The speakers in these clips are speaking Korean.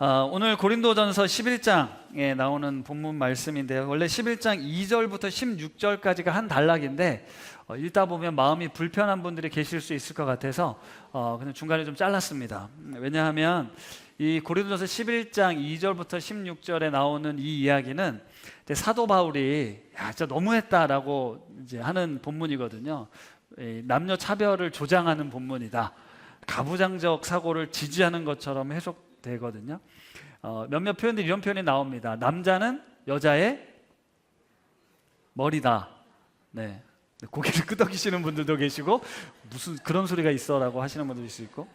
오늘 고린도전서 11장에 나오는 본문 말씀인데요. 원래 11장 2절부터 16절까지가 한 단락인데 읽다 보면 마음이 불편한 분들이 계실 수 있을 것 같아서 그냥 중간에 좀 잘랐습니다. 왜냐하면 이 고린도전서 11장 2절부터 16절에 나오는 이 이야기는 사도 바울이 진짜 너무했다라고 이제 하는 본문이거든요. 남녀 차별을 조장하는 본문이다. 가부장적 사고를 지지하는 것처럼 해석되거든요. 몇몇 표현들이 이런 표현이 나옵니다. 남자는 여자의 머리다. 네. 고개를 끄덕이시는 분들도 계시고 무슨 그런 소리가 있어라고 하시는 분들도 있을 수 있고,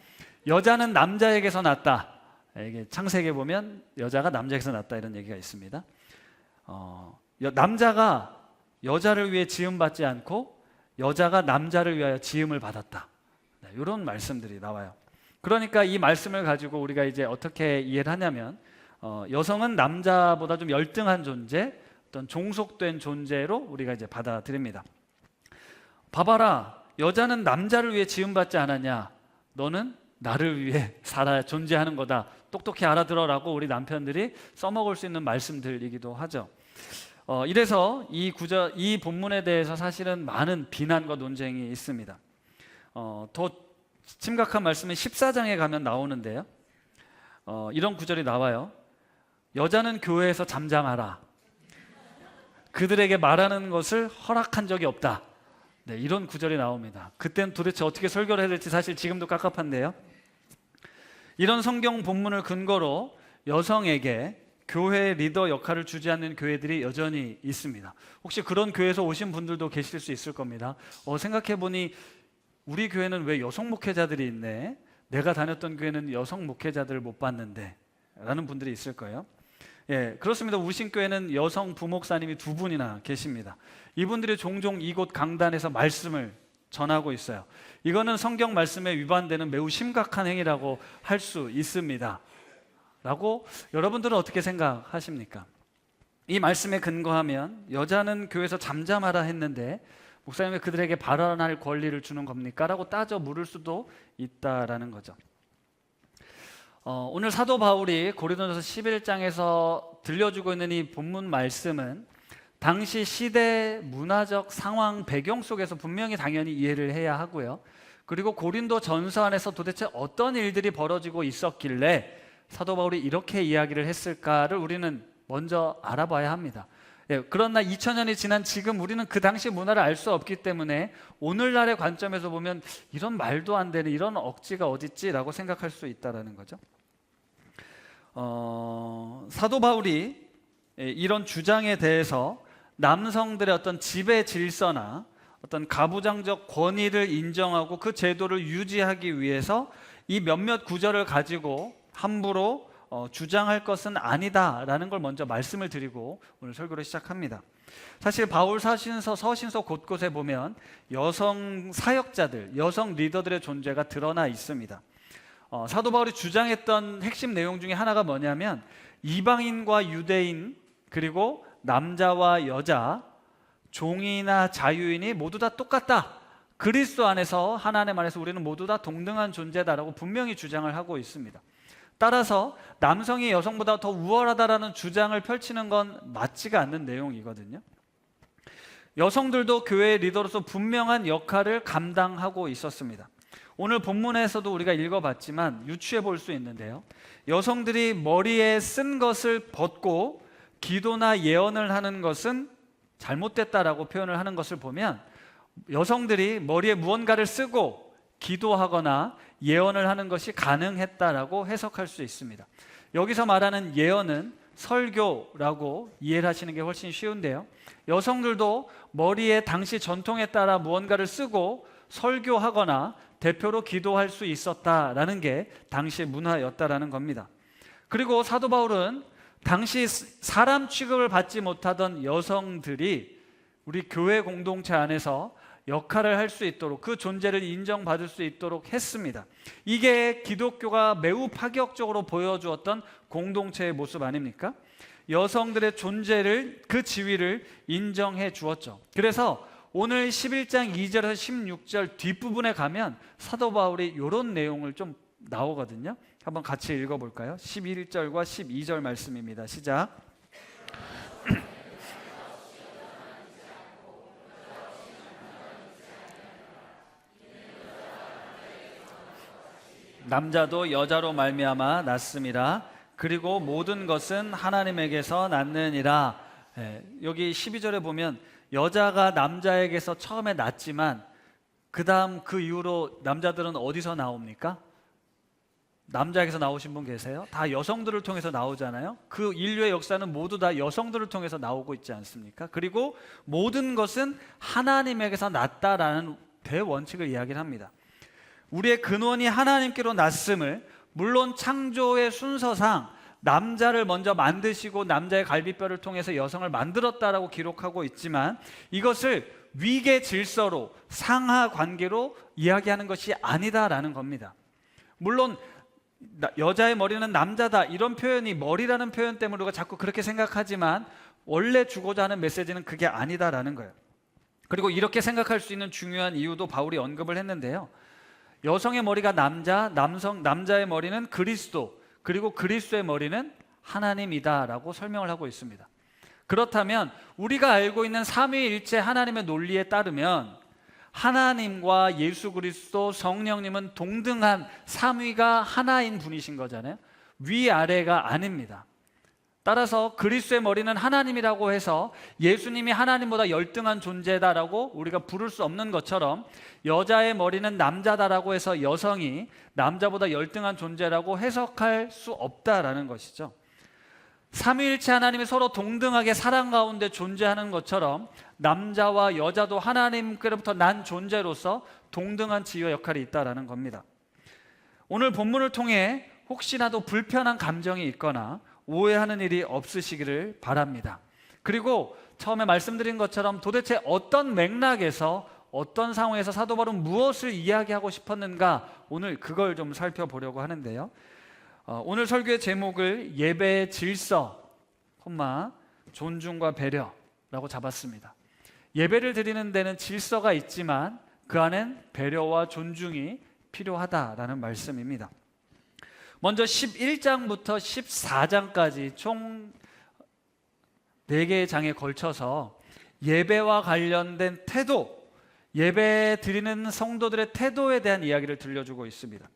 여자는 남자에게서 났다. 이게 창세기에 보면 여자가 남자에게서 났다 이런 얘기가 있습니다. 남자가 여자를 위해 지음받지 않고 여자가 남자를 위하여 지음을 받았다. 네, 이런 말씀들이 나와요. 그러니까 이 말씀을 가지고 우리가 이제 어떻게 이해를 하냐면 여성은 남자보다 좀 열등한 존재, 어떤 종속된 존재로 우리가 이제 받아들입니다. 봐봐라, 여자는 남자를 위해 지음받지 않았냐? 너는 나를 위해 살아야 존재하는 거다. 똑똑히 알아들어라고 우리 남편들이 써먹을 수 있는 말씀들이기도 하죠. 이래서 이 본문에 대해서 사실은 많은 비난과 논쟁이 있습니다. 더 심각한 말씀은 14장에 가면 나오는데요. 이런 구절이 나와요. 여자는 교회에서 잠잠하라. 그들에게 말하는 것을 허락한 적이 없다. 네, 이런 구절이 나옵니다. 그땐 도대체 어떻게 설교를 해야 될지 사실 지금도 깝깝한데요. 이런 성경 본문을 근거로 여성에게 교회 리더 역할을 주지 않는 교회들이 여전히 있습니다. 혹시 그런 교회에서 오신 분들도 계실 수 있을 겁니다. 생각해보니 우리 교회는 왜 여성 목회자들이 있네? 내가 다녔던 교회는 여성 목회자들을 못 봤는데 라는 분들이 있을 거예요. 예, 그렇습니다. 우신교회는 여성 부목사님이 2분이나 계십니다. 이분들이 종종 이곳 강단에서 말씀을 전하고 있어요. 이거는 성경 말씀에 위반되는 매우 심각한 행위라고 할 수 있습니다. 라고 여러분들은 어떻게 생각하십니까? 이 말씀에 근거하면 여자는 교회에서 잠잠하라 했는데 목사님 왜 그들에게 발언할 권리를 주는 겁니까? 라고 따져 물을 수도 있다라는 거죠. 오늘 사도 바울이 고린도전서 11장에서 들려주고 있는 이 본문 말씀은 당시 시대 문화적 상황 배경 속에서 분명히 당연히 이해를 해야 하고요. 그리고 고린도 전서 안에서 도대체 어떤 일들이 벌어지고 있었길래 사도 바울이 이렇게 이야기를 했을까를 우리는 먼저 알아봐야 합니다. 예, 그러나 2000년이 지난 지금 우리는 그 당시 문화를 알 수 없기 때문에 오늘날의 관점에서 보면 이런 말도 안 되는 이런 억지가 어딨지라고 생각할 수 있다는 거죠. 사도 바울이 이런 주장에 대해서 남성들의 어떤 지배 질서나 어떤 가부장적 권위를 인정하고 그 제도를 유지하기 위해서 이 몇몇 구절을 가지고 함부로 주장할 것은 아니다라는 걸 먼저 말씀을 드리고 오늘 설교를 시작합니다. 사실 바울 사신서, 서신서 곳곳에 보면 여성 사역자들, 여성 리더들의 존재가 드러나 있습니다. 사도 바울이 주장했던 핵심 내용 중에 하나가 뭐냐면 이방인과 유대인 그리고 남자와 여자, 종이나 자유인이 모두 다 똑같다. 그리스도 안에서 하나님 안에서 우리는 모두 다 동등한 존재다라고 분명히 주장을 하고 있습니다. 따라서 남성이 여성보다 더 우월하다라는 주장을 펼치는 건 맞지가 않는 내용이거든요. 여성들도 교회의 리더로서 분명한 역할을 감당하고 있었습니다. 오늘 본문에서도 우리가 읽어봤지만 유추해 볼 수 있는데요. 여성들이 머리에 쓴 것을 벗고 기도나 예언을 하는 것은 잘못됐다라고 표현을 하는 것을 보면 여성들이 머리에 무언가를 쓰고 기도하거나 예언을 하는 것이 가능했다라고 해석할 수 있습니다. 여기서 말하는 예언은 설교라고 이해를 하시는 게 훨씬 쉬운데요. 여성들도 머리에 당시 전통에 따라 무언가를 쓰고 설교하거나 대표로 기도할 수 있었다라는 게 당시의 문화였다라는 겁니다. 그리고 사도 바울은 당시 사람 취급을 받지 못하던 여성들이 우리 교회 공동체 안에서 역할을 할 수 있도록 그 존재를 인정받을 수 있도록 했습니다. 이게 기독교가 매우 파격적으로 보여주었던 공동체의 모습 아닙니까? 여성들의 존재를, 그 지위를 인정해 주었죠. 그래서 오늘 11장 2절에서 16절 뒷부분에 가면 사도 바울이 이런 내용을 좀 나오거든요. 한번 같이 읽어볼까요? 11절과 12절 말씀입니다. 시작. 남자도 여자로 말미암아 났음이라. 그리고 모든 것은 하나님에게서 났느니라. 여기 12절에 보면 여자가 남자에게서 처음에 났지만 그 다음 그 이후로 남자들은 어디서 나옵니까? 남자에게서 나오신 분 계세요? 다 여성들을 통해서 나오잖아요. 그 인류의 역사는 모두 다 여성들을 통해서 나오고 있지 않습니까? 그리고 모든 것은 하나님에게서 났다라는 대원칙을 이야기를 합니다. 우리의 근원이 하나님께로 났음을, 물론 창조의 순서상 남자를 먼저 만드시고 남자의 갈비뼈를 통해서 여성을 만들었다라고 기록하고 있지만 이것을 위계 질서로, 상하 관계로 이야기하는 것이 아니다라는 겁니다. 물론 여자의 머리는 남자다 이런 표현이, 머리라는 표현 때문에 우리가 자꾸 그렇게 생각하지만 원래 주고자 하는 메시지는 그게 아니다라는 거예요. 그리고 이렇게 생각할 수 있는 중요한 이유도 바울이 언급을 했는데요. 여성의 머리가 남자의 머리는 그리스도, 그리고 그리스도의 머리는 하나님이다라고 설명을 하고 있습니다. 그렇다면 우리가 알고 있는 삼위일체 하나님의 논리에 따르면 하나님과 예수 그리스도, 성령님은 동등한 삼위가 하나인 분이신 거잖아요. 위아래가 아닙니다. 따라서 그리스도의 머리는 하나님이라고 해서 예수님이 하나님보다 열등한 존재다라고 우리가 부를 수 없는 것처럼 여자의 머리는 남자다라고 해서 여성이 남자보다 열등한 존재라고 해석할 수 없다라는 것이죠. 삼위일체 하나님이 서로 동등하게 사랑 가운데 존재하는 것처럼 남자와 여자도 하나님께로부터 난 존재로서 동등한 지위와 역할이 있다라는 겁니다. 오늘 본문을 통해 혹시라도 불편한 감정이 있거나 오해하는 일이 없으시기를 바랍니다. 그리고 처음에 말씀드린 것처럼 도대체 어떤 맥락에서, 어떤 상황에서 사도 바울은 무엇을 이야기하고 싶었는가, 오늘 그걸 좀 살펴보려고 하는데요. 오늘 설교의 제목을 예배의 질서, 존중과 배려라고 잡았습니다. 예배를 드리는 데는 질서가 있지만 그 안엔 배려와 존중이 필요하다라는 말씀입니다. 먼저 11장부터 14장까지 총 4개의 장에 걸쳐서 예배와 관련된 태도, 예배 드리는 성도들의 태도에 대한 이야기를 들려주고 있습니다.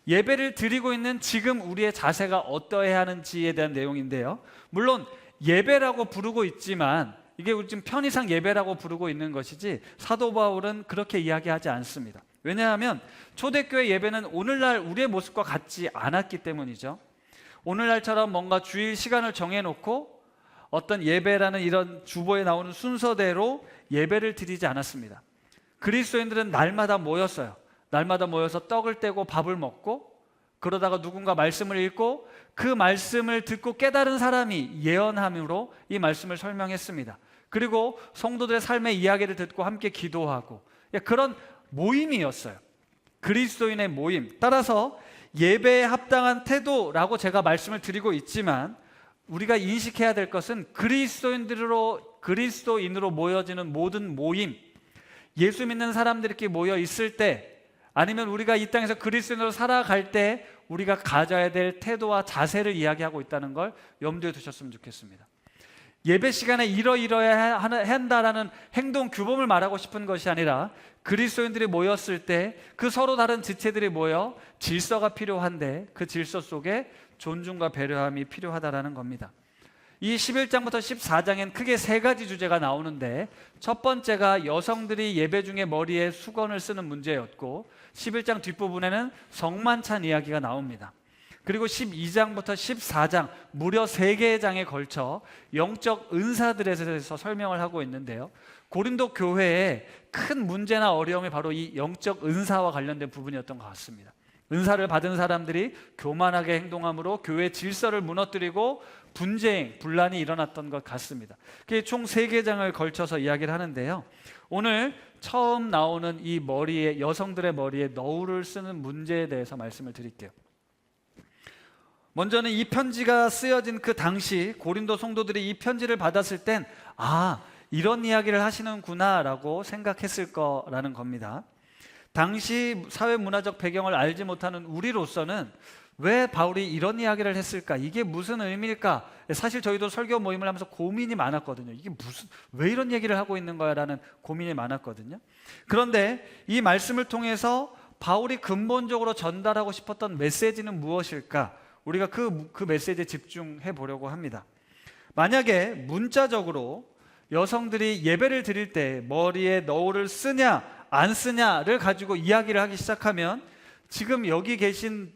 예배를 드리고 있는 지금 우리의 자세가 어떠해야 하는지에 대한 내용인데요. 물론 예배라고 부르고 있지만 이게 우리 지금 편의상 예배라고 부르고 있는 것이지 사도 바울은 그렇게 이야기하지 않습니다. 왜냐하면 초대교회 예배는 오늘날 우리의 모습과 같지 않았기 때문이죠. 오늘날처럼 뭔가 주일 시간을 정해놓고 어떤 예배라는 이런 주보에 나오는 순서대로 예배를 드리지 않았습니다. 그리스도인들은 날마다 모였어요. 날마다 모여서 떡을 떼고 밥을 먹고, 그러다가 누군가 말씀을 읽고 그 말씀을 듣고 깨달은 사람이 예언함으로 이 말씀을 설명했습니다. 그리고 성도들의 삶의 이야기를 듣고 함께 기도하고, 그런 모임이었어요. 그리스도인의 모임. 따라서 예배에 합당한 태도라고 제가 말씀을 드리고 있지만 우리가 인식해야 될 것은 그리스도인으로 모여지는 모든 모임, 예수 믿는 사람들이 이렇게 모여 있을 때, 아니면 우리가 이 땅에서 그리스도인으로 살아갈 때 우리가 가져야 될 태도와 자세를 이야기하고 있다는 걸 염두에 두셨으면 좋겠습니다. 예배 시간에 이러이러해야 한다라는 행동 규범을 말하고 싶은 것이 아니라 그리스도인들이 모였을 때 그 서로 다른 지체들이 모여 질서가 필요한데 그 질서 속에 존중과 배려함이 필요하다라는 겁니다. 이 11장부터 14장엔 크게 3가지 주제가 나오는데, 첫 번째가 여성들이 예배 중에 머리에 수건을 쓰는 문제였고, 11장 뒷부분에는 성만찬 이야기가 나옵니다. 그리고 12장부터 14장 무려 3개의 장에 걸쳐 영적 은사들에 대해서 설명을 하고 있는데요, 고린도 교회의 큰 문제나 어려움이 바로 이 영적 은사와 관련된 부분이었던 것 같습니다. 은사를 받은 사람들이 교만하게 행동함으로 교회 질서를 무너뜨리고 분쟁, 분란이 일어났던 것 같습니다. 그게 총 3개장을 걸쳐서 이야기를 하는데요, 오늘 처음 나오는 이 머리에, 여성들의 머리에 너울을 쓰는 문제에 대해서 말씀을 드릴게요. 먼저는 이 편지가 쓰여진 그 당시 고린도 성도들이 이 편지를 받았을 땐 이런 이야기를 하시는구나 라고 생각했을 거라는 겁니다. 당시 사회 문화적 배경을 알지 못하는 우리로서는 왜 바울이 이런 이야기를 했을까? 이게 무슨 의미일까? 사실 저희도 설교 모임을 하면서 고민이 많았거든요. 이게 왜 이런 얘기를 하고 있는 거야? 라는 고민이 많았거든요. 그런데 이 말씀을 통해서 바울이 근본적으로 전달하고 싶었던 메시지는 무엇일까? 우리가 그 메시지에 집중해 보려고 합니다. 만약에 문자적으로 여성들이 예배를 드릴 때 머리에 너울을 쓰냐 안 쓰냐를 가지고 이야기를 하기 시작하면 지금 여기 계신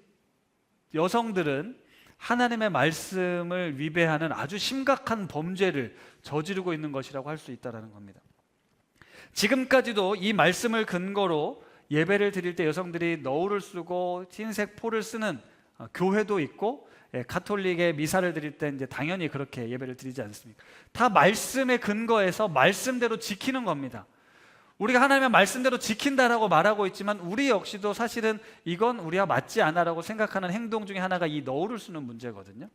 여성들은 하나님의 말씀을 위배하는 아주 심각한 범죄를 저지르고 있는 것이라고 할 수 있다는 겁니다. 지금까지도 이 말씀을 근거로 예배를 드릴 때 여성들이 너울을 쓰고 흰색 포를 쓰는 교회도 있고, 가톨릭의 미사를 드릴 때 이제 당연히 그렇게 예배를 드리지 않습니까? 다 말씀의 근거에서 말씀대로 지키는 겁니다. 우리가 하나님의 말씀대로 지킨다라고 말하고 있지만 우리 역시도 사실은 이건 우리와 맞지 않아라고 생각하는 행동 중에 하나가 이 너울을 쓰는 문제거든요.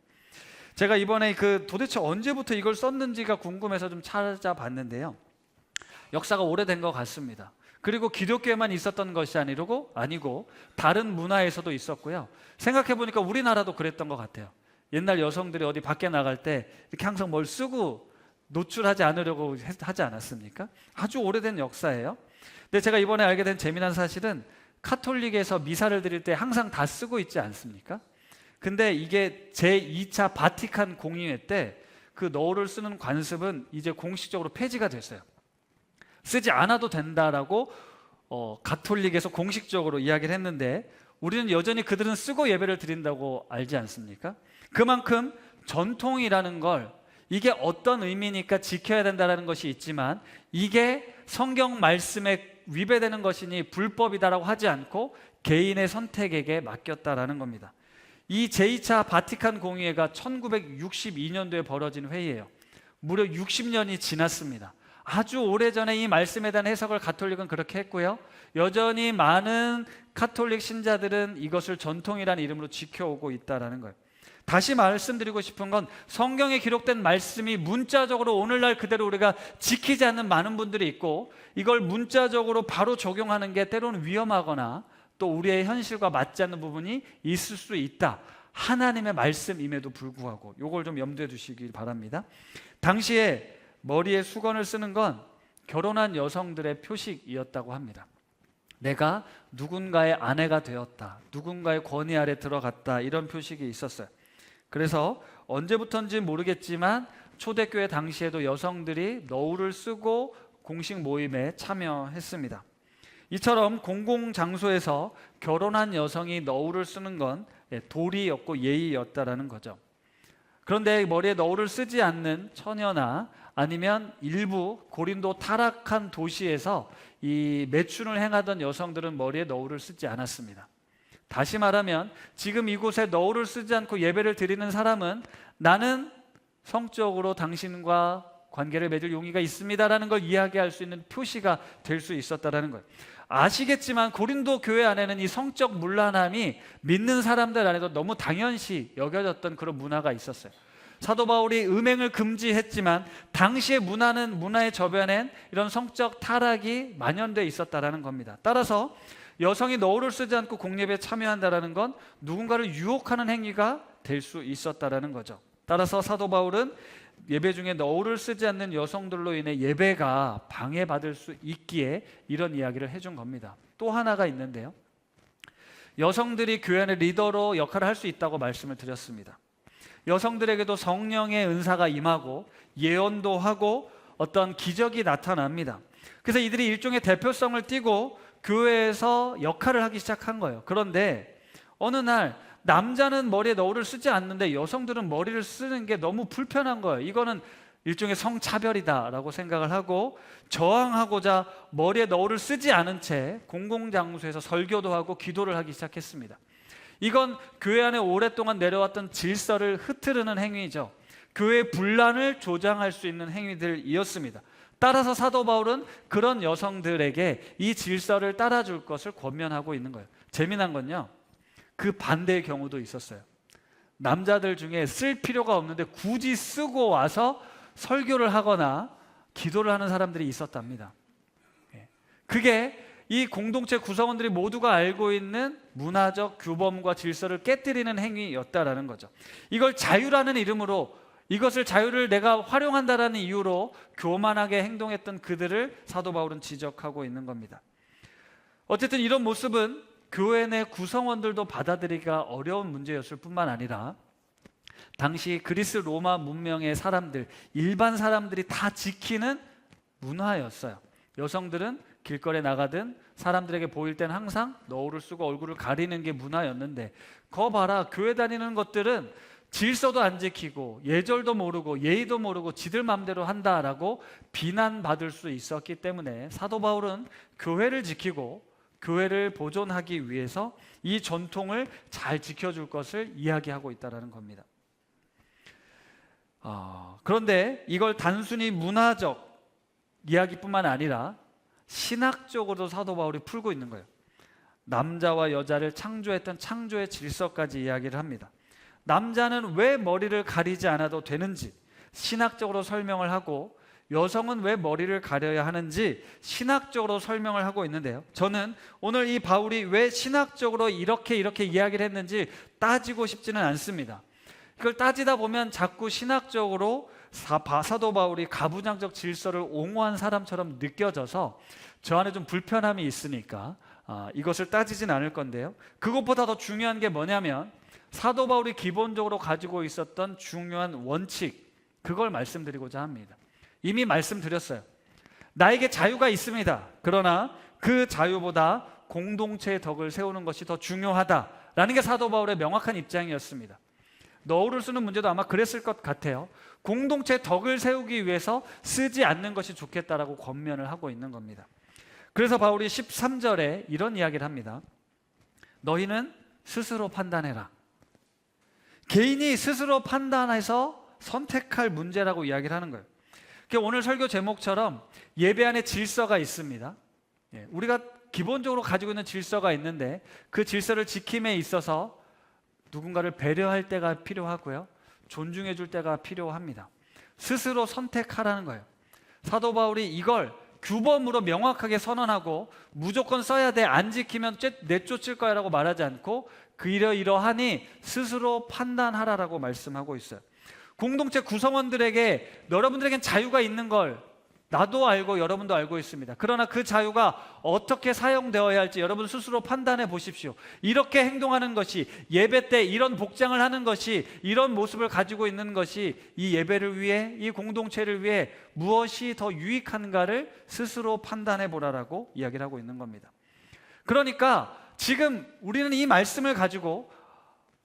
제가 이번에 도대체 언제부터 이걸 썼는지가 궁금해서 좀 찾아봤는데요. 역사가 오래된 것 같습니다. 그리고 기독교에만 있었던 것이 아니고 다른 문화에서도 있었고요. 생각해보니까 우리나라도 그랬던 것 같아요. 옛날 여성들이 어디 밖에 나갈 때 이렇게 항상 뭘 쓰고 노출하지 않으려고 하지 않았습니까? 아주 오래된 역사예요. 근데 제가 이번에 알게 된 재미난 사실은 카톨릭에서 미사를 드릴 때 항상 다 쓰고 있지 않습니까? 근데 이게 제2차 바티칸 공의회 때 그 너울을 쓰는 관습은 이제 공식적으로 폐지가 됐어요. 쓰지 않아도 된다라고 가톨릭에서 공식적으로 이야기를 했는데 우리는 여전히 그들은 쓰고 예배를 드린다고 알지 않습니까? 그만큼 전통이라는 걸 이게 어떤 의미니까 지켜야 된다는 것이 있지만 이게 성경 말씀에 위배되는 것이니 불법이다라고 하지 않고 개인의 선택에게 맡겼다라는 겁니다. 이 제2차 바티칸 공의회가 1962년도에 벌어진 회의예요. 무려 60년이 지났습니다. 아주 오래전에 이 말씀에 대한 해석을 가톨릭은 그렇게 했고요. 여전히 많은 가톨릭 신자들은 이것을 전통이라는 이름으로 지켜오고 있다는 거예요. 다시 말씀드리고 싶은 건 성경에 기록된 말씀이 문자적으로 오늘날 그대로 우리가 지키지 않는 많은 분들이 있고 이걸 문자적으로 바로 적용하는 게 때로는 위험하거나 또 우리의 현실과 맞지 않는 부분이 있을 수 있다. 하나님의 말씀임에도 불구하고 이걸 좀 염두에 두시길 바랍니다. 당시에 머리에 수건을 쓰는 건 결혼한 여성들의 표식이었다고 합니다. 내가 누군가의 아내가 되었다, 누군가의 권위 아래 들어갔다, 이런 표식이 있었어요. 그래서 언제부터인지 모르겠지만 초대교회 당시에도 여성들이 너울을 쓰고 공식 모임에 참여했습니다. 이처럼 공공장소에서 결혼한 여성이 너울을 쓰는 건 도리였고 예의였다라는 거죠. 그런데 머리에 너울을 쓰지 않는 처녀나 아니면 일부 고린도 타락한 도시에서 이 매춘을 행하던 여성들은 머리에 너울을 쓰지 않았습니다. 다시 말하면 지금 이곳에 너울을 쓰지 않고 예배를 드리는 사람은 나는 성적으로 당신과 관계를 맺을 용의가 있습니다라는 걸 이야기할 수 있는 표시가 될 수 있었다라는 거예요. 아시겠지만 고린도 교회 안에는 이 성적 문란함이 믿는 사람들 안에도 너무 당연시 여겨졌던 그런 문화가 있었어요. 사도 바울이 음행을 금지했지만 당시의 문화의 저변엔 이런 성적 타락이 만연되어 있었다라는 겁니다. 따라서 여성이 너울을 쓰지 않고 공예배에 참여한다는 건 누군가를 유혹하는 행위가 될 수 있었다라는 거죠. 따라서 사도 바울은 예배 중에 너울을 쓰지 않는 여성들로 인해 예배가 방해받을 수 있기에 이런 이야기를 해준 겁니다. 또 하나가 있는데요, 여성들이 교회 안의 리더로 역할을 할 수 있다고 말씀을 드렸습니다. 여성들에게도 성령의 은사가 임하고 예언도 하고 어떤 기적이 나타납니다. 그래서 이들이 일종의 대표성을 띠고 교회에서 역할을 하기 시작한 거예요. 그런데 어느 날 남자는 머리에 너울을 쓰지 않는데 여성들은 머리를 쓰는 게 너무 불편한 거예요. 이거는 일종의 성차별이다라고 생각을 하고 저항하고자 머리에 너울을 쓰지 않은 채 공공장소에서 설교도 하고 기도를 하기 시작했습니다. 이건 교회 안에 오랫동안 내려왔던 질서를 흐트르는 행위죠. 교회의 분란을 조장할 수 있는 행위들이었습니다. 따라서 사도 바울은 그런 여성들에게 이 질서를 따라줄 것을 권면하고 있는 거예요. 재미난 건요, 그 반대의 경우도 있었어요. 남자들 중에 쓸 필요가 없는데 굳이 쓰고 와서 설교를 하거나 기도를 하는 사람들이 있었답니다. 그게 이 공동체 구성원들이 모두가 알고 있는 문화적 규범과 질서를 깨뜨리는 행위였다라는 거죠. 이걸 자유라는 이름으로, 이것을 자유를 내가 활용한다라는 이유로 교만하게 행동했던 그들을 사도 바울은 지적하고 있는 겁니다. 어쨌든 이런 모습은 교회 내 구성원들도 받아들이기가 어려운 문제였을 뿐만 아니라 당시 그리스 로마 문명의 사람들, 일반 사람들이 다 지키는 문화였어요. 여성들은 길거리에 나가든 사람들에게 보일 땐 항상 너울을 쓰고 얼굴을 가리는 게 문화였는데, 거 봐라, 교회 다니는 것들은 질서도 안 지키고 예절도 모르고 예의도 모르고 지들 마음대로 한다라고 비난받을 수 있었기 때문에 사도 바울은 교회를 지키고 교회를 보존하기 위해서 이 전통을 잘 지켜줄 것을 이야기하고 있다는 겁니다. 그런데 이걸 단순히 문화적 이야기뿐만 아니라 신학적으로도 사도 바울이 풀고 있는 거예요. 남자와 여자를 창조했던 창조의 질서까지 이야기를 합니다. 남자는 왜 머리를 가리지 않아도 되는지 신학적으로 설명을 하고, 여성은 왜 머리를 가려야 하는지 신학적으로 설명을 하고 있는데요, 저는 오늘 이 바울이 왜 신학적으로 이렇게 이야기를 했는지 따지고 싶지는 않습니다. 그걸 따지다 보면 자꾸 신학적으로 사도 바울이 가부장적 질서를 옹호한 사람처럼 느껴져서 저 안에 좀 불편함이 있으니까 이것을 따지진 않을 건데요, 그것보다 더 중요한 게 뭐냐면 사도 바울이 기본적으로 가지고 있었던 중요한 원칙, 그걸 말씀드리고자 합니다. 이미 말씀드렸어요. 나에게 자유가 있습니다. 그러나 그 자유보다 공동체의 덕을 세우는 것이 더 중요하다라는 게 사도 바울의 명확한 입장이었습니다. 너울을 쓰는 문제도 아마 그랬을 것 같아요. 공동체의 덕을 세우기 위해서 쓰지 않는 것이 좋겠다라고 권면을 하고 있는 겁니다. 그래서 바울이 13절에 이런 이야기를 합니다. 너희는 스스로 판단해라. 개인이 스스로 판단해서 선택할 문제라고 이야기를 하는 거예요. 오늘 설교 제목처럼 예배 안에 질서가 있습니다. 우리가 기본적으로 가지고 있는 질서가 있는데 그 질서를 지킴에 있어서 누군가를 배려할 때가 필요하고요, 존중해 줄 때가 필요합니다. 스스로 선택하라는 거예요. 사도 바울이 이걸 규범으로 명확하게 선언하고 무조건 써야 돼, 안 지키면 내쫓을 거야 라고 말하지 않고 이러이러하니 스스로 판단하라라고 말씀하고 있어요. 공동체 구성원들에게, 여러분들에겐 자유가 있는 걸 나도 알고 여러분도 알고 있습니다. 그러나 그 자유가 어떻게 사용되어야 할지 여러분 스스로 판단해 보십시오. 이렇게 행동하는 것이, 예배 때 이런 복장을 하는 것이, 이런 모습을 가지고 있는 것이 이 예배를 위해, 이 공동체를 위해 무엇이 더 유익한가를 스스로 판단해 보라라고 이야기를 하고 있는 겁니다. 그러니까 지금 우리는 이 말씀을 가지고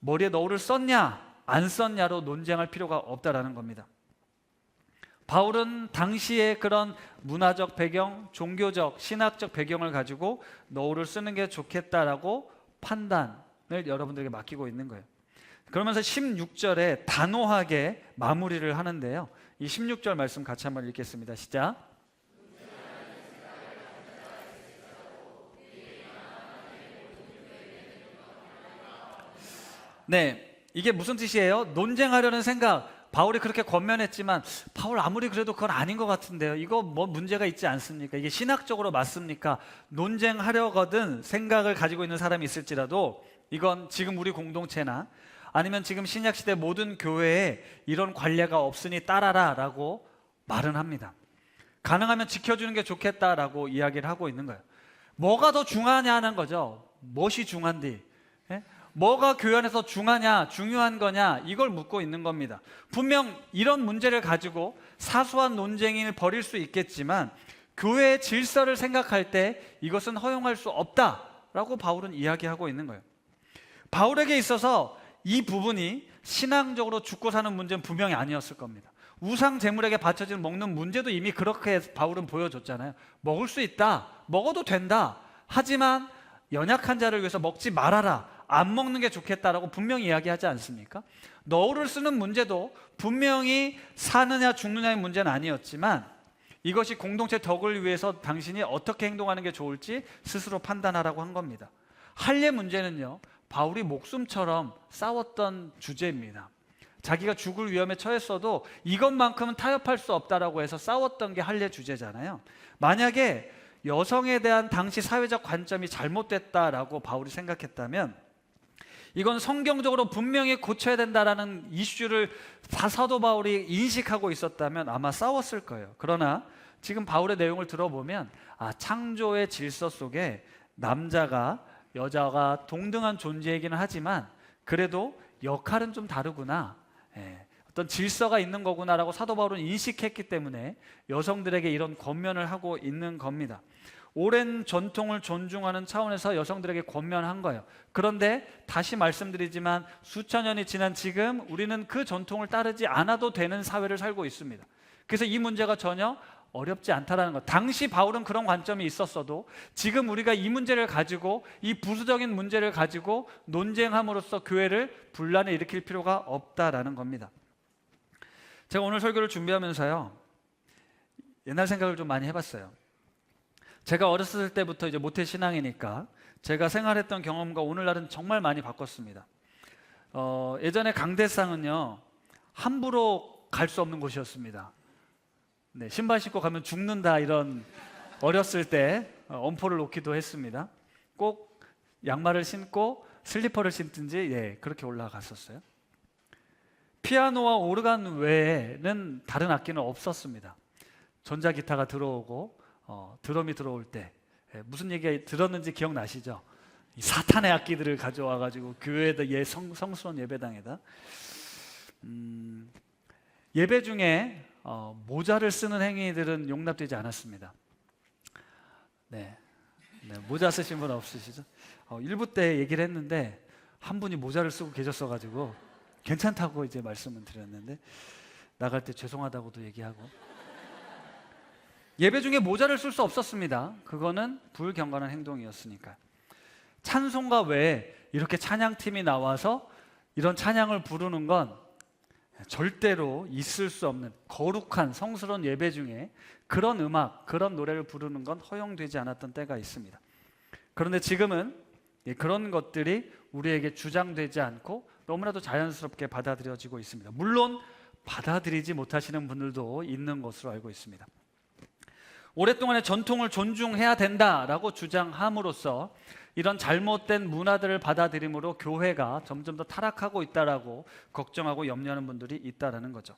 머리에 너울을 썼냐 안 썼냐로 논쟁할 필요가 없다라는 겁니다. 바울은 당시의 그런 문화적 배경, 종교적, 신학적 배경을 가지고 너울을 쓰는 게 좋겠다라고 판단을 여러분들에게 맡기고 있는 거예요. 그러면서 16절에 단호하게 마무리를 하는데요, 이 16절 말씀 같이 한번 읽겠습니다. 시작. 네, 이게 무슨 뜻이에요? 논쟁하려는 생각, 바울이 그렇게 권면했지만 바울 아무리 그래도 그건 아닌 것 같은데요, 이거 뭐 문제가 있지 않습니까? 이게 신학적으로 맞습니까? 논쟁하려거든 생각을 가지고 있는 사람이 있을지라도 이건 지금 우리 공동체나 아니면 지금 신약시대 모든 교회에 이런 관례가 없으니 따라라 라고 말은 합니다. 가능하면 지켜주는 게 좋겠다라고 이야기를 하고 있는 거예요. 뭐가 더 중요하냐는 거죠. 무엇이 중요한디? 뭐가 교회 안에서 중요한 거냐, 이걸 묻고 있는 겁니다. 분명 이런 문제를 가지고 사소한 논쟁을 벌일 수 있겠지만 교회의 질서를 생각할 때 이것은 허용할 수 없다라고 바울은 이야기하고 있는 거예요. 바울에게 있어서 이 부분이 신앙적으로 죽고 사는 문제는 분명히 아니었을 겁니다. 우상 제물에게 바쳐진 먹는 문제도 이미 그렇게 바울은 보여줬잖아요. 먹을 수 있다, 먹어도 된다, 하지만 연약한 자를 위해서 먹지 말아라, 안 먹는 게 좋겠다라고 분명히 이야기하지 않습니까? 너울을 쓰는 문제도 분명히 사느냐 죽느냐의 문제는 아니었지만 이것이 공동체 덕을 위해서 당신이 어떻게 행동하는 게 좋을지 스스로 판단하라고 한 겁니다. 할례 문제는요, 바울이 목숨처럼 싸웠던 주제입니다. 자기가 죽을 위험에 처했어도 이것만큼은 타협할 수 없다라고 해서 싸웠던 게 할례 주제잖아요. 만약에 여성에 대한 당시 사회적 관점이 잘못됐다라고 바울이 생각했다면, 이건 성경적으로 분명히 고쳐야 된다라는 이슈를 사도 바울이 인식하고 있었다면 아마 싸웠을 거예요. 그러나 지금 바울의 내용을 들어보면 창조의 질서 속에 남자가 여자가 동등한 존재이기는 하지만 그래도 역할은 좀 다르구나, 어떤 질서가 있는 거구나라고 사도 바울은 인식했기 때문에 여성들에게 이런 권면을 하고 있는 겁니다. 오랜 전통을 존중하는 차원에서 여성들에게 권면한 거예요. 그런데 다시 말씀드리지만 수천 년이 지난 지금 우리는 그 전통을 따르지 않아도 되는 사회를 살고 있습니다. 그래서 이 문제가 전혀 어렵지 않다라는 것. 당시 바울은 그런 관점이 있었어도 지금 우리가 이 문제를 가지고, 이 부수적인 문제를 가지고 논쟁함으로써 교회를 분란에 일으킬 필요가 없다라는 겁니다. 제가 오늘 설교를 준비하면서요, 옛날 생각을 좀 많이 해봤어요. 제가 어렸을 때부터 이제 모태 신앙이니까 제가 생활했던 경험과 오늘날은 정말 많이 바꿨습니다. 예전에 강대상은요, 함부로 갈 수 없는 곳이었습니다. 네, 신발 신고 가면 죽는다, 이런 어렸을 때 엄포를 놓기도 했습니다. 꼭 양말을 신고 슬리퍼를 신든지 그렇게 올라갔었어요. 피아노와 오르간 외에는 다른 악기는 없었습니다. 전자기타가 들어오고 드럼이 들어올 때 무슨 얘기 들었는지 기억나시죠? 이 사탄의 악기들을 가져와가지고 교회에다 성스러운 예배당에다 예배 중에 모자를 쓰는 행위들은 용납되지 않았습니다. 네, 모자 쓰신 분 없으시죠? 일부 때 얘기를 했는데 한 분이 모자를 쓰고 계셨어가지고 괜찮다고 이제 말씀을 드렸는데 나갈 때 죄송하다고도 얘기하고. 예배 중에 모자를 쓸 수 없었습니다. 그거는 불경건한 행동이었으니까. 찬송가 외에 이렇게 찬양팀이 나와서 이런 찬양을 부르는 건 절대로 있을 수 없는 거룩한 성스러운 예배 중에 그런 음악, 그런 노래를 부르는 건 허용되지 않았던 때가 있습니다. 그런데 지금은 그런 것들이 우리에게 주장되지 않고 너무나도 자연스럽게 받아들여지고 있습니다. 물론 받아들이지 못하시는 분들도 있는 것으로 알고 있습니다. 오랫동안의 전통을 존중해야 된다라고 주장함으로써 이런 잘못된 문화들을 받아들임으로 교회가 점점 더 타락하고 있다라고 걱정하고 염려하는 분들이 있다라는 거죠.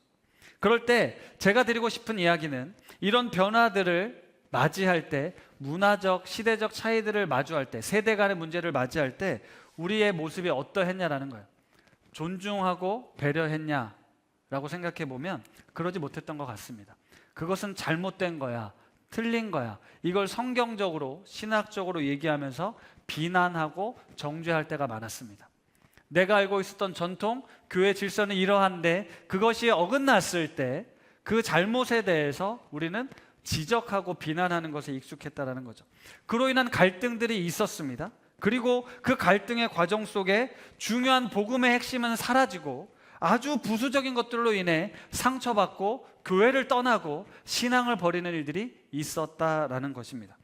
그럴 때 제가 드리고 싶은 이야기는 이런 변화들을 맞이할 때, 문화적, 시대적 차이들을 마주할 때, 세대 간의 문제를 맞이할 때 우리의 모습이 어떠했냐라는 거예요. 존중하고 배려했냐라고 생각해 보면 그러지 못했던 것 같습니다. 그것은 잘못된 거야, 틀린 거야, 이걸 성경적으로 신학적으로 얘기하면서 비난하고 정죄할 때가 많았습니다. 내가 알고 있었던 전통, 교회 질서는 이러한데 그것이 어긋났을 때 그 잘못에 대해서 우리는 지적하고 비난하는 것에 익숙했다라는 거죠. 그로 인한 갈등들이 있었습니다. 그리고 그 갈등의 과정 속에 중요한 복음의 핵심은 사라지고 아주 부수적인 것들로 인해 상처받고 교회를 떠나고 신앙을 버리는 일들이 있었다라는 것입니다.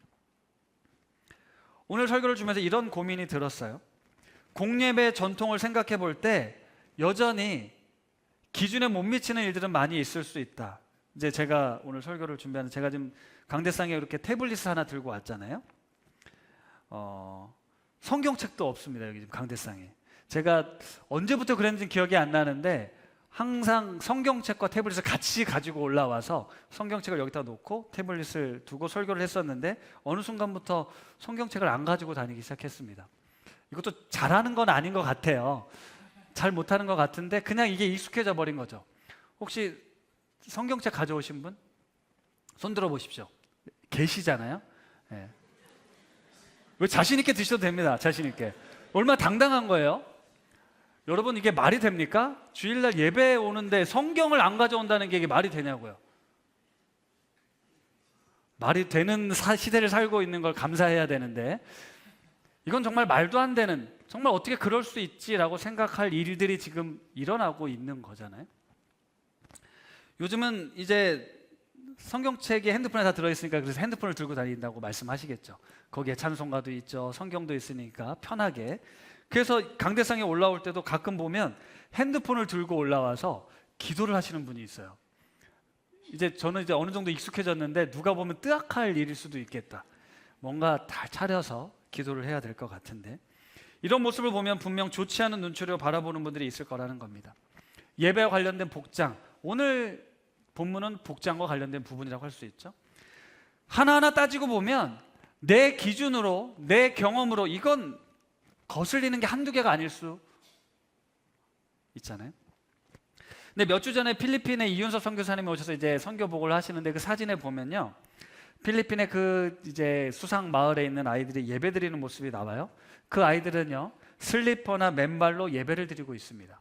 오늘 설교를 주면서 이런 고민이 들었어요. 공예배 전통을 생각해 볼 때 여전히 기준에 못 미치는 일들은 많이 있을 수 있다. 이제 제가 오늘 설교를 준비하는, 제가 지금 강대상에 이렇게 태블릿을 하나 들고 왔잖아요. 성경책도 없습니다, 여기 지금 강대상에. 제가 언제부터 그랬는지 기억이 안 나는데 항상 성경책과 태블릿을 같이 가지고 올라와서 성경책을 여기다 놓고 태블릿을 두고 설교를 했었는데 어느 순간부터 성경책을 안 가지고 다니기 시작했습니다. 이것도 잘하는 건 아닌 것 같아요. 잘 못하는 것 같은데 그냥 이게 익숙해져 버린 거죠. 혹시 성경책 가져오신 분? 손 들어 보십시오. 계시잖아요. 네. 왜 자신 있게 드셔도 됩니다. 자신 있게. 얼마나 당당한 거예요. 여러분, 이게 말이 됩니까? 주일날 예배에 오는데 성경을 안 가져온다는 게 이게 말이 되냐고요. 말이 되는 시대를 살고 있는 걸 감사해야 되는데 이건 정말 말도 안 되는, 정말 어떻게 그럴 수 있지라고 생각할 일들이 지금 일어나고 있는 거잖아요. 요즘은 이제 성경책이 핸드폰에 다 들어있으니까 그래서 핸드폰을 들고 다닌다고 말씀하시겠죠. 거기에 찬송가도 있죠, 성경도 있으니까 편하게. 그래서 강대상에 올라올 때도 가끔 보면 핸드폰을 들고 올라와서 기도를 하시는 분이 있어요. 저는 이제 어느 정도 익숙해졌는데 누가 보면 뜨악할 일일 수도 있겠다. 뭔가 다 차려서 기도를 해야 될 것 같은데, 이런 모습을 보면 분명 좋지 않은 눈초리로 바라보는 분들이 있을 거라는 겁니다. 예배와 관련된 복장, 오늘 본문은 복장과 관련된 부분이라고 할 수 있죠. 하나하나 따지고 보면 내 기준으로, 내 경험으로 이건 거슬리는 게 한두 개가 아닐 수 있잖아요. 근데 몇 주 전에 필리핀에 이윤섭 선교사님이 오셔서 이제 선교복을 하시는데, 그 사진에 보면요, 필리핀의 그 이제 수상 마을에 있는 아이들이 예배드리는 모습이 나와요. 그 아이들은요, 슬리퍼나 맨발로 예배를 드리고 있습니다.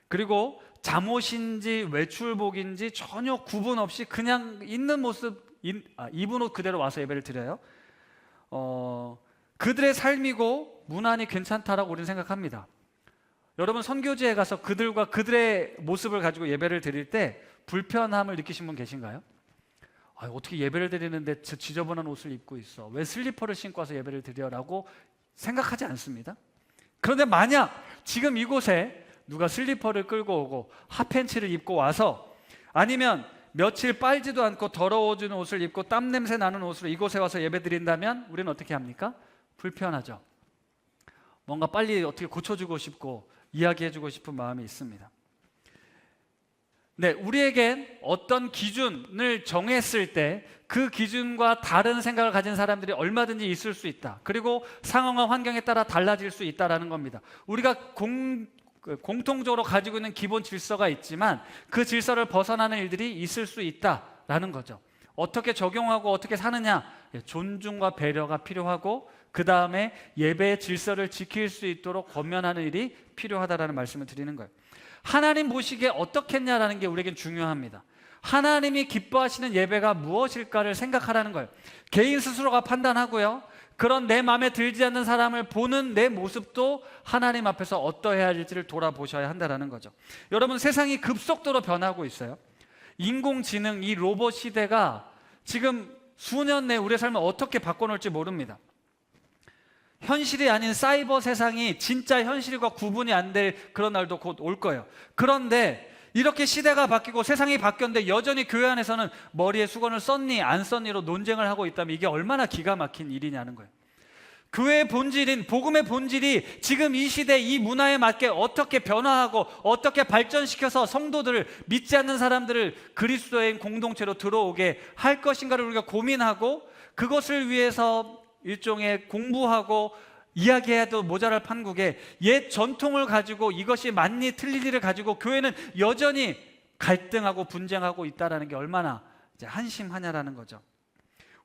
그리고 잠옷인지 외출복인지 전혀 구분 없이 그냥 있는 모습, 입은 옷 그대로 와서 예배를 드려요. 그들의 삶이고 무난히 괜찮다라고 우리는 생각합니다. 여러분, 선교지에 가서 그들과 그들의 모습을 가지고 예배를 드릴 때 불편함을 느끼신 분 계신가요? 어떻게 예배를 드리는데 저 지저분한 옷을 입고 있어, 왜 슬리퍼를 신고 와서 예배를 드려라고 생각하지 않습니다. 그런데 만약 지금 이곳에 누가 슬리퍼를 끌고 오고 핫팬츠를 입고 와서, 아니면 며칠 빨지도 않고 더러워진 옷을 입고 땀 냄새 나는 옷으로 이곳에 와서 예배 드린다면 우리는 어떻게 합니까? 불편하죠. 뭔가 빨리 어떻게 고쳐주고 싶고 이야기해주고 싶은 마음이 있습니다. 네, 우리에겐 어떤 기준을 정했을 때 그 기준과 다른 생각을 가진 사람들이 얼마든지 있을 수 있다. 그리고 상황과 환경에 따라 달라질 수 있다는 겁니다. 우리가 공통적으로 가지고 있는 기본 질서가 있지만 그 질서를 벗어나는 일들이 있을 수 있다라는 거죠. 어떻게 적용하고 어떻게 사느냐, 존중과 배려가 필요하고, 그 다음에 예배의 질서를 지킬 수 있도록 권면하는 일이 필요하다라는 말씀을 드리는 거예요. 하나님 보시기에 어떻겠냐라는 게 우리에겐 중요합니다. 하나님이 기뻐하시는 예배가 무엇일까를 생각하라는 거예요. 개인 스스로가 판단하고요, 그런 내 마음에 들지 않는 사람을 보는 내 모습도 하나님 앞에서 어떠해야 할지를 돌아보셔야 한다는 거죠. 여러분, 세상이 급속도로 변하고 있어요. 인공지능, 이 로봇 시대가 지금 수년 내에 우리의 삶을 어떻게 바꿔놓을지 모릅니다. 현실이 아닌 사이버 세상이 진짜 현실과 구분이 안 될 그런 날도 곧 올 거예요. 그런데 이렇게 시대가 바뀌고 세상이 바뀌었는데 여전히 교회 안에서는 머리에 수건을 썼니 안 썼니로 논쟁을 하고 있다면 이게 얼마나 기가 막힌 일이냐는 거예요. 교회의 본질인 복음의 본질이 지금 이 시대 이 문화에 맞게 어떻게 변화하고 어떻게 발전시켜서 성도들을, 믿지 않는 사람들을 그리스도의 공동체로 들어오게 할 것인가를 우리가 고민하고, 그것을 위해서 일종의 공부하고 이야기해도 모자랄 판국에 옛 전통을 가지고 이것이 맞니 틀리니를 가지고 교회는 여전히 갈등하고 분쟁하고 있다는 게 얼마나 이제 한심하냐라는 거죠.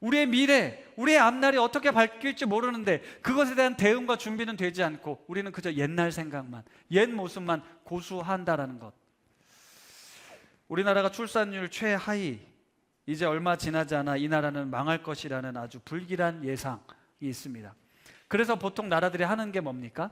우리의 미래, 우리의 앞날이 어떻게 바뀔지 모르는데 그것에 대한 대응과 준비는 되지 않고 우리는 그저 옛날 생각만, 옛 모습만 고수한다라는 것. 우리나라가 출산율 최하위, 이제 얼마 지나지 않아 이 나라는 망할 것이라는 아주 불길한 예상이 있습니다. 그래서 보통 나라들이 하는 게 뭡니까?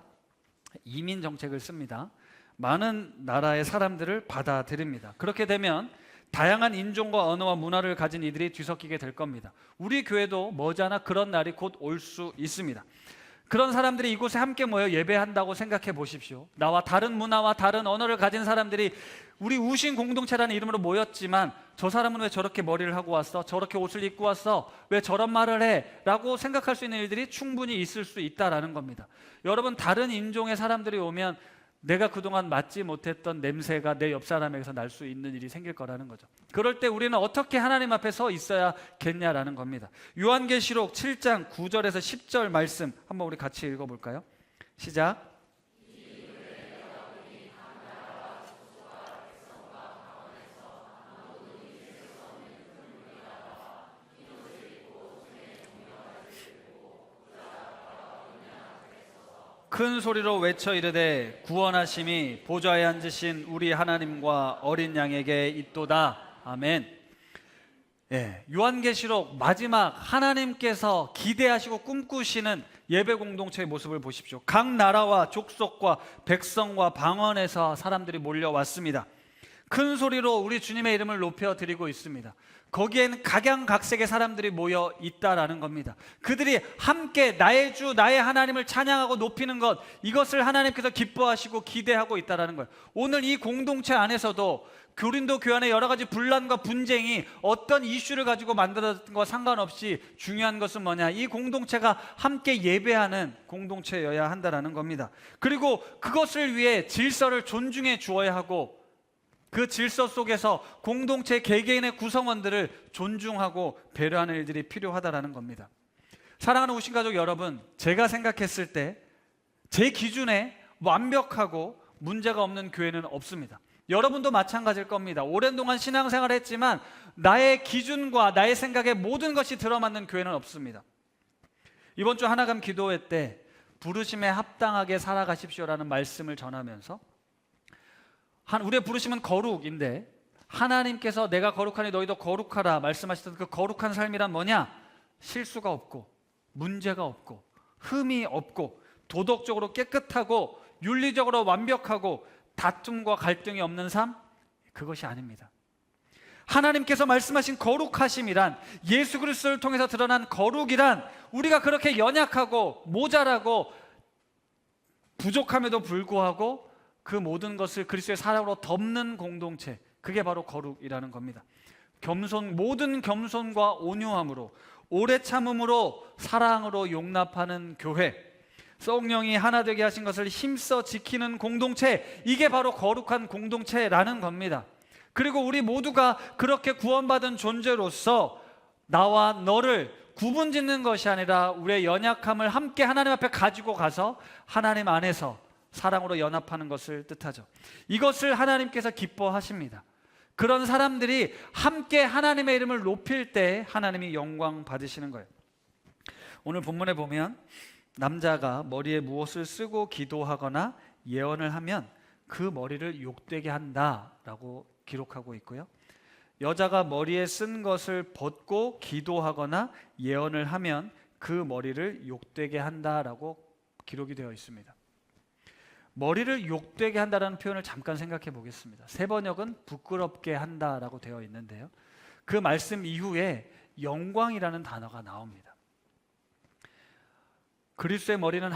이민 정책을 씁니다. 많은 나라의 사람들을 받아들입니다. 그렇게 되면 다양한 인종과 언어와 문화를 가진 이들이 뒤섞이게 될 겁니다. 우리 교회도 머지않아 그런 날이 곧 올 수 있습니다. 그런 사람들이 이곳에 함께 모여 예배한다고 생각해 보십시오. 나와 다른 문화와 다른 언어를 가진 사람들이 우리 우신 공동체라는 이름으로 모였지만, 저 사람은 왜 저렇게 머리를 하고 왔어? 저렇게 옷을 입고 왔어? 왜 저런 말을 해? 라고 생각할 수 있는 일들이 충분히 있을 수 있다는 겁니다. 여러분, 다른 인종의 사람들이 오면 내가 그동안 맡지 못했던 냄새가 내 옆 사람에게서 날 수 있는 일이 생길 거라는 거죠. 그럴 때 우리는 어떻게 하나님 앞에 서 있어야겠냐라는 겁니다. 요한계시록 7장 9절에서 10절 말씀 한번 우리 같이 읽어볼까요? 시작. 큰 소리로 외쳐 이르되 구원하심이 보좌에 앉으신 우리 하나님과 어린 양에게 있도다. 아멘. 요한계시록 마지막 하나님께서 기대하시고 꿈꾸시는 예배 공동체의 모습을 보십시오. 각 나라와 족속과 백성과 방언에서 사람들이 몰려왔습니다. 큰 소리로 우리 주님의 이름을 높여드리고 있습니다. 거기에는 각양각색의 사람들이 모여 있다라는 겁니다. 그들이 함께 나의 주 나의 하나님을 찬양하고 높이는 것, 이것을 하나님께서 기뻐하시고 기대하고 있다라는 거예요. 오늘 이 공동체 안에서도 고린도 교회 안에 여러 가지 분란과 분쟁이 어떤 이슈를 가지고 만들어진 것과 상관없이 중요한 것은 뭐냐? 이 공동체가 함께 예배하는 공동체여야 한다는 겁니다. 그리고 그것을 위해 질서를 존중해 주어야 하고, 그 질서 속에서 공동체 개개인의 구성원들을 존중하고 배려하는 일들이 필요하다는 겁니다. 사랑하는 우신가족 여러분, 제가 생각했을 때 제 기준에 완벽하고 문제가 없는 교회는 없습니다. 여러분도 마찬가지일 겁니다. 오랜 동안 신앙생활을 했지만 나의 기준과 나의 생각에 모든 것이 들어맞는 교회는 없습니다. 이번 주 하나감 기도회 때 부르심에 합당하게 살아가십시오라는 말씀을 전하면서, 우리의 부르심은 거룩인데 하나님께서 내가 거룩하니 너희도 거룩하라 말씀하셨던 그 거룩한 삶이란 뭐냐? 실수가 없고 문제가 없고 흠이 없고 도덕적으로 깨끗하고 윤리적으로 완벽하고 다툼과 갈등이 없는 삶? 그것이 아닙니다. 하나님께서 말씀하신 거룩하심이란, 예수 그리스도를 통해서 드러난 거룩이란, 우리가 그렇게 연약하고 모자라고 부족함에도 불구하고 그 모든 것을 그리스도의 사랑으로 덮는 공동체, 그게 바로 거룩이라는 겁니다. 모든 겸손과 온유함으로, 오래 참음으로, 사랑으로 용납하는 교회, 성령이 하나 되게 하신 것을 힘써 지키는 공동체, 이게 바로 거룩한 공동체라는 겁니다. 그리고 우리 모두가 그렇게 구원받은 존재로서 나와 너를 구분짓는 것이 아니라 우리의 연약함을 함께 하나님 앞에 가지고 가서 하나님 안에서 사랑으로 연합하는 것을 뜻하죠. 이것을 하나님께서 기뻐하십니다. 그런 사람들이 함께 하나님의 이름을 높일 때 하나님이 영광 받으시는 거예요. 오늘 본문에 보면 남자가 머리에 무엇을 쓰고 기도하거나 예언을 하면 그 머리를 욕되게 한다라고 기록하고 있고요. 여자가 머리에 쓴 것을 벗고 기도하거나 예언을 하면 그 머리를 욕되게 한다라고 기록이 되어 있습니다. 머리를 욕되게 한다라는 표현을 잠깐 생각해 보겠습니다. 새 번역은 부끄럽게 한다라고 되어 있는데요, 그 말씀 이후에 영광이라는 단어가 나옵니다. 그리스도의 머리는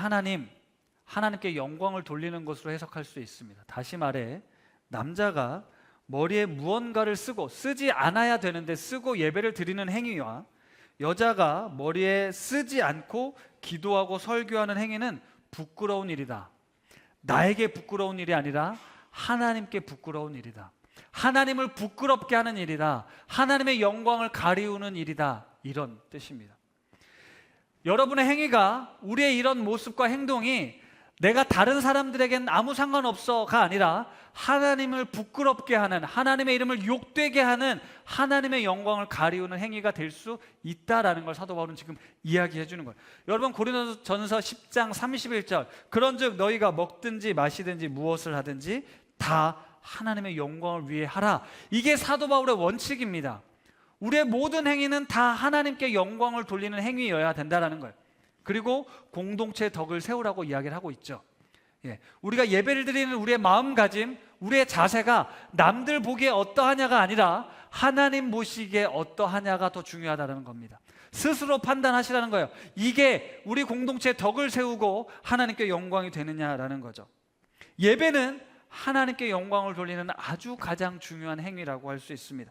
하나님께 영광을 돌리는 것으로 해석할 수 있습니다. 다시 말해, 남자가 머리에 무언가를 쓰지 않아야 되는데 쓰고 예배를 드리는 행위와 여자가 머리에 쓰지 않고 기도하고 설교하는 행위는 부끄러운 일이다. 나에게 부끄러운 일이 아니라 하나님께 부끄러운 일이다. 하나님을 부끄럽게 하는 일이다. 하나님의 영광을 가리우는 일이다. 이런 뜻입니다. 여러분의 행위가, 우리의 이런 모습과 행동이 내가 다른 사람들에겐 아무 상관없어가 아니라 하나님을 부끄럽게 하는, 하나님의 이름을 욕되게 하는, 하나님의 영광을 가리우는 행위가 될 수 있다라는 걸 사도 바울은 지금 이야기해 주는 거예요. 여러분, 고린도전서 10장 31절, 그런즉 너희가 먹든지 마시든지 무엇을 하든지 다 하나님의 영광을 위해 하라. 이게 사도 바울의 원칙입니다. 우리의 모든 행위는 다 하나님께 영광을 돌리는 행위여야 된다는 거예요. 그리고 공동체의 덕을 세우라고 이야기를 하고 있죠. 우리가 예배를 드리는 우리의 마음가짐, 우리의 자세가 남들 보기에 어떠하냐가 아니라 하나님 보시기에 어떠하냐가 더 중요하다는 겁니다. 스스로 판단하시라는 거예요. 이게 우리 공동체의 덕을 세우고 하나님께 영광이 되느냐라는 거죠. 예배는 하나님께 영광을 돌리는 아주 가장 중요한 행위라고 할 수 있습니다.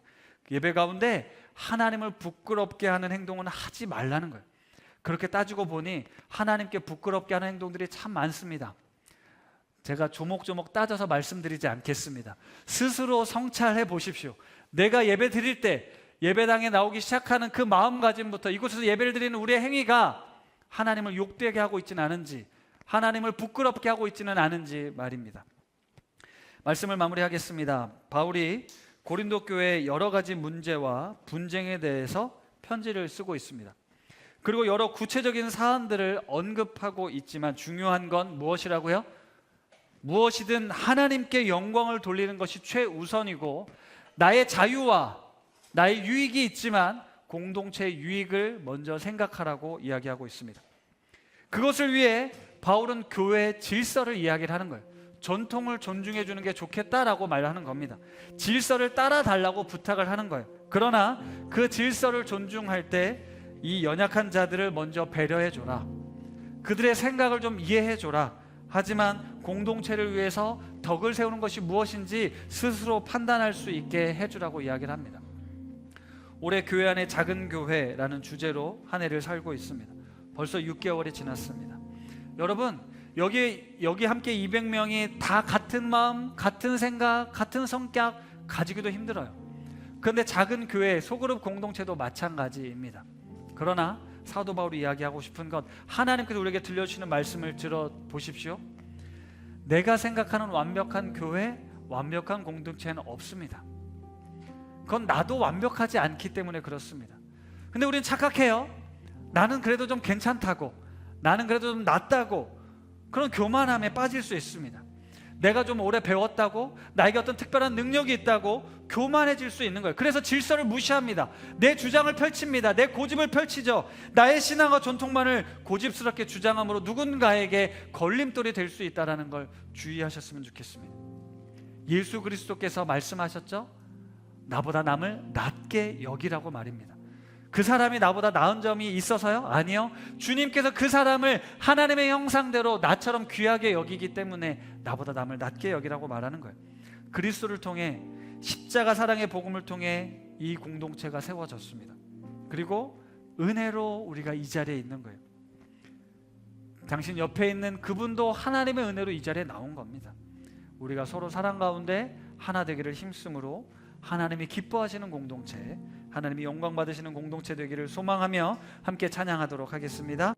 예배 가운데 하나님을 부끄럽게 하는 행동은 하지 말라는 거예요. 그렇게 따지고 보니 하나님께 부끄럽게 하는 행동들이 참 많습니다. 제가 조목조목 따져서 말씀드리지 않겠습니다. 스스로 성찰해 보십시오. 내가 예배 드릴 때, 예배당에 나오기 시작하는 그 마음가짐부터 이곳에서 예배를 드리는 우리의 행위가 하나님을 욕되게 하고 있지는 않은지, 하나님을 부끄럽게 하고 있지는 않은지 말입니다. 말씀을 마무리하겠습니다. 바울이 고린도 교회의 여러 가지 문제와 분쟁에 대해서 편지를 쓰고 있습니다. 그리고 여러 구체적인 사안들을 언급하고 있지만 중요한 건 무엇이라고요? 무엇이든 하나님께 영광을 돌리는 것이 최우선이고, 나의 자유와 나의 유익이 있지만 공동체의 유익을 먼저 생각하라고 이야기하고 있습니다. 그것을 위해 바울은 교회의 질서를 이야기를 하는 거예요. 전통을 존중해 주는 게 좋겠다라고 말하는 겁니다. 질서를 따라달라고 부탁을 하는 거예요. 그러나 그 질서를 존중할 때 이 연약한 자들을 먼저 배려해 줘라. 그들의 생각을 좀 이해해 줘라. 하지만 공동체를 위해서 더 덕을 세우는 것이 무엇인지 스스로 판단할 수 있게 해주라고 이야기를 합니다. 올해 교회 안에 작은 교회라는 주제로 한 해를 살고 있습니다. 벌써 6개월이 지났습니다. 여러분, 여기 함께 200명이 다 같은 마음, 같은 생각, 같은 성격 가지기도 힘들어요. 그런데 작은 교회, 소그룹 공동체도 마찬가지입니다. 그러나 사도 바울이 이야기하고 싶은 것, 하나님께서 우리에게 들려주시는 말씀을 들어보십시오. 내가 생각하는 완벽한 교회, 완벽한 공동체는 없습니다. 그건 나도 완벽하지 않기 때문에 그렇습니다. 근데 우리는 착각해요. 나는 그래도 좀 괜찮다고, 나는 그래도 좀 낫다고, 그런 교만함에 빠질 수 있습니다. 내가 좀 오래 배웠다고, 나에게 어떤 특별한 능력이 있다고 교만해질 수 있는 거예요. 그래서 질서를 무시합니다. 내 주장을 펼칩니다. 내 고집을 펼치죠. 나의 신앙과 전통만을 고집스럽게 주장함으로 누군가에게 걸림돌이 될 수 있다는 걸 주의하셨으면 좋겠습니다. 예수 그리스도께서 말씀하셨죠? 나보다 남을 낮게 여기라고 말입니다. 그 사람이 나보다 나은 점이 있어서요? 아니요. 주님께서 그 사람을 하나님의 형상대로 나처럼 귀하게 여기기 때문에 나보다 남을 낮게 여기라고 말하는 거예요. 그리스도를 통해, 십자가 사랑의 복음을 통해 이 공동체가 세워졌습니다. 그리고 은혜로 우리가 이 자리에 있는 거예요. 당신 옆에 있는 그분도 하나님의 은혜로 이 자리에 나온 겁니다. 우리가 서로 사랑 가운데 하나 되기를 힘쓰므로 하나님이 기뻐하시는 공동체, 하나님이 영광 받으시는 공동체 되기를 소망하며 함께 찬양하도록 하겠습니다.